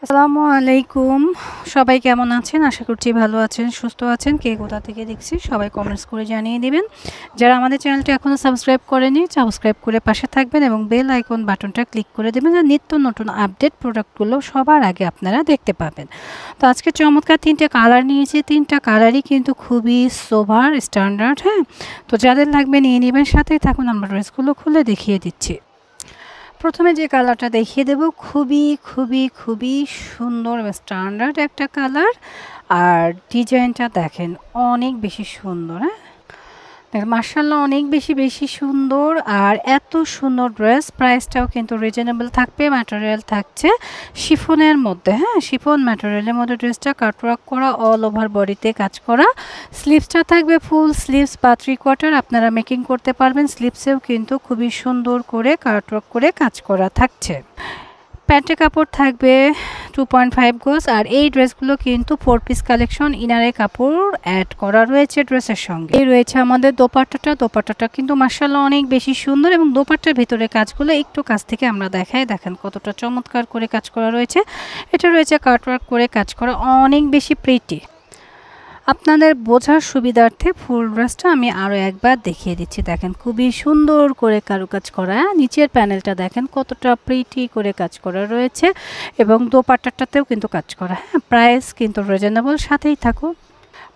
আসসালামু আলাইকুম। সবাই কেমন আছেন? আশা করছি ভালো আছেন, সুস্থ আছেন। কে কোথা থেকে দেখছি সবাই কমেন্টস করে জানিয়ে দিবেন। যারা আমাদের চ্যানেলটা এখনও সাবস্ক্রাইব করেনি, সাবস্ক্রাইব করে পাশে থাকবেন এবং বেল আইকন বাটনটা ক্লিক করে দেবেন, আর নিত্য নতুন আপডেট প্রোডাক্টগুলো সবার আগে আপনারা দেখতে পাবেন। তো আজকে চমৎকার 3টে কালার নিয়েছি। 3টা কালারই কিন্তু খুবই সোভার স্ট্যান্ডার্ড। হ্যাঁ, তো যাদের লাগবে নিয়ে নেবেন, সাথেই থাকুন, আমরা ড্রেসগুলো খুলে দেখিয়ে দিচ্ছি। প্রথমে যে কালারটা দেখিয়ে দেব খুবই সুন্দর স্ট্যান্ডার্ড একটা কালার, আর ডিজাইনটা দেখেন অনেক বেশি সুন্দর। হ্যাঁ, মাশাআল্লাহ অনেক বেশি সুন্দর। আর এত সুন্দর ড্রেস, প্রাইসটাও কিন্তু রিজনেবল থাকবে। ম্যাটেরিয়াল থাকছে শিফনের মধ্যে। হ্যাঁ, শিফন ম্যাটেরিয়ালের মধ্যে ড্রেসটা কাটওয়ার্ক করা, অল ওভার বডিতে কাজ করা। স্লিভসটা থাকবে ফুল স্লিভস বা 3/4, আপনারা মেকিং করতে পারবেন। স্লিভসেও কিন্তু খুবই সুন্দর করে কাটওয়ার্ক করে কাজ করা থাকছে। প্যান্টের কাপড় থাকবে 2.5 গজ। আর এই ড্রেসগুলো কিন্তু 4 পিস কালেকশন, ইনারে কাপড় অ্যাড করা রয়েছে ড্রেসের সঙ্গে। এই রয়েছে আমাদের দোপাট্টাটা কিন্তু মাশাআল্লাহ অনেক বেশি সুন্দর, এবং দোপাট্টার ভিতরে কাজগুলো একটু কাছ থেকে আমরা দেখাই, দেখেন কতটা চমৎকার করে কাজ করা রয়েছে। এটা রয়েছে কাটওয়ার্ক করে কাজ করা, অনেক বেশি প্রিটি। আপনাদের বোঝার সুবিধার্থে ফুল ড্রেসটা আমি আরও একবার দেখিয়ে দিচ্ছি। দেখেন খুবই সুন্দর করে কারুকাজ করা, নিচের প্যানেলটা দেখেন কতটা প্রিটি করে কাজ করা রয়েছে, এবং দোপাট্টাটাতেও কিন্তু কাজ করা। হ্যাঁ, প্রাইস কিন্তু রিজনেবল, সাথেই থাকুন।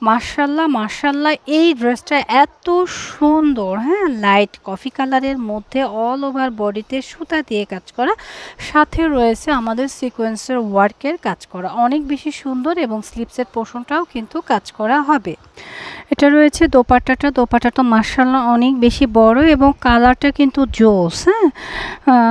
মাশাআল্লাহ এই ড্রেসটা এত সুন্দর। হ্যাঁ, লাইট কফি কালারের মধ্যে অল ওভার বডিতে সুতা দিয়ে কাজ করা, সাথে রয়েছে আমাদের সিকোয়েন্সের ওয়ার্কের কাজ করা, অনেক বেশি সুন্দর। এবং স্লিভসের পোর্শনটাও কিন্তু কাজ করা হবে। এটা রয়েছে দোপাট্টাটা মাশাআল্লাহ অনেক বেশি বড়, এবং কালারটা কিন্তু জোস। হ্যাঁ,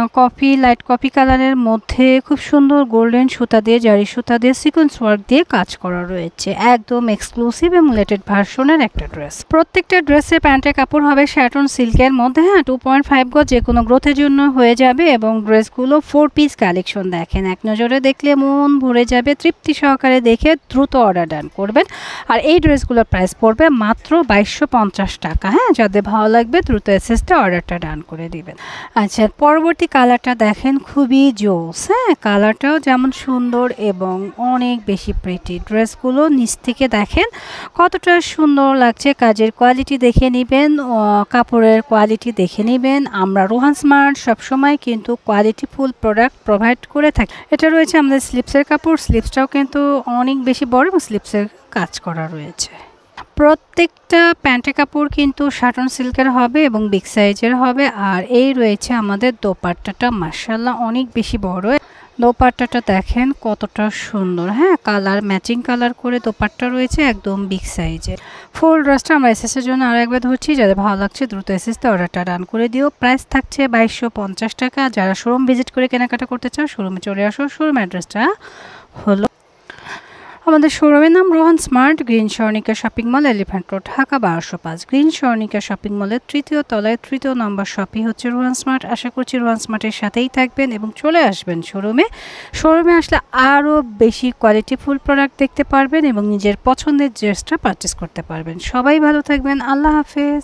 লাইট কফি কালারের মধ্যে খুব সুন্দর গোল্ডেন সুতা দিয়ে, জারি সুতা দিয়ে, সিকোয়েন্স ওয়ার্ক দিয়ে কাজ করা রয়েছে। একদম এক্সক্লুসিভ এবং লেটেড ভার্সনের একটা ড্রেস। প্রত্যেকটা ড্রেসের প্যান্টের কাপড় হবে শ্যাটন সিল্কের মধ্যে। হ্যাঁ, 2.5 গজ, যে কোনো গ্রোথের জন্য হয়ে যাবে। এবং ড্রেসগুলো 4 পিস কালেকশন, দেখেন এক নজরে দেখলে মন ভরে যাবে। তৃপ্তি সহকারে দেখে দ্রুত অর্ডার ডান করবেন। আর এই ড্রেসগুলোর প্রাইস পড়বে মাত্র 2250 টাকা। হ্যাঁ, যাদের ভালো লাগবে দ্রুত এসএসটা অর্ডারটা ডান করে দিবেন। আচ্ছা, পরবর্তী কালারটা দেখেন খুবই জোস। হ্যাঁ, কালারটাও যেমন সুন্দর এবং অনেক বেশি প্রিটি। ড্রেসগুলো নিচ থেকে দেখেন কতটা সুন্দর লাগছে, কাজের কোয়ালিটি দেখে নেবেন, কাপড়ের কোয়ালিটি দেখে নেবেন। আমরা রোহান স্মার্ট সবসময় কিন্তু কোয়ালিটিফুল প্রোডাক্ট প্রোভাইড করে থাকি। এটা রয়েছে আমাদের স্লিভসের কাপড়, স্লিভসটাও কিন্তু অনেক বেশি বড় এবং স্লিভসের কাজ করা রয়েছে। প্রত্যেকটা প্যান্টের কাপড় কিন্তু শাটন সিল্কের হবে এবং বিগ সাইজের হবে। আর এই রয়েছে আমাদের দোপাট্টাটা, মাশাআল্লাহ অনেক বেশি বড়। দোপাট্টাটা দেখেন কতটা সুন্দর। হ্যাঁ, কালার ম্যাচিং কালার করে দোপাট্টা রয়েছে, একদম বিগ সাইজের। ফুল ড্রেসটা আমরা এসএসের জন্য আরও একবার ধরছি, যাদের ভালো লাগছে দ্রুত এসএসতে অর্ডারটা ডান করে দিও। প্রাইস থাকছে 2250 টাকা। যারা শোরুম ভিজিট করে কেনাকাটা করতে চাও শোরুমে চলে আসো। শোরুম অ্যাড্রেসটা হলো, আমাদের শোরুমের নাম Rohan smart, green Swarnika shopping mall, elephant road, Dhaka 1205। Green Swarnika shopping মলের 3য় তলায় 3য় নম্বর শপই হচ্ছে রোহান স্মার্ট। আশা করছি রোহান স্মার্টের সাথেই থাকবেন এবং চলে আসবেন শোরুমে। শোরুমে আসলে আরও বেশি কোয়ালিটিফুল প্রোডাক্ট দেখতে পারবেন এবং নিজের পছন্দের ড্রেসটা পারচেস করতে পারবেন। সবাই ভালো থাকবেন, আল্লাহ হাফেজ।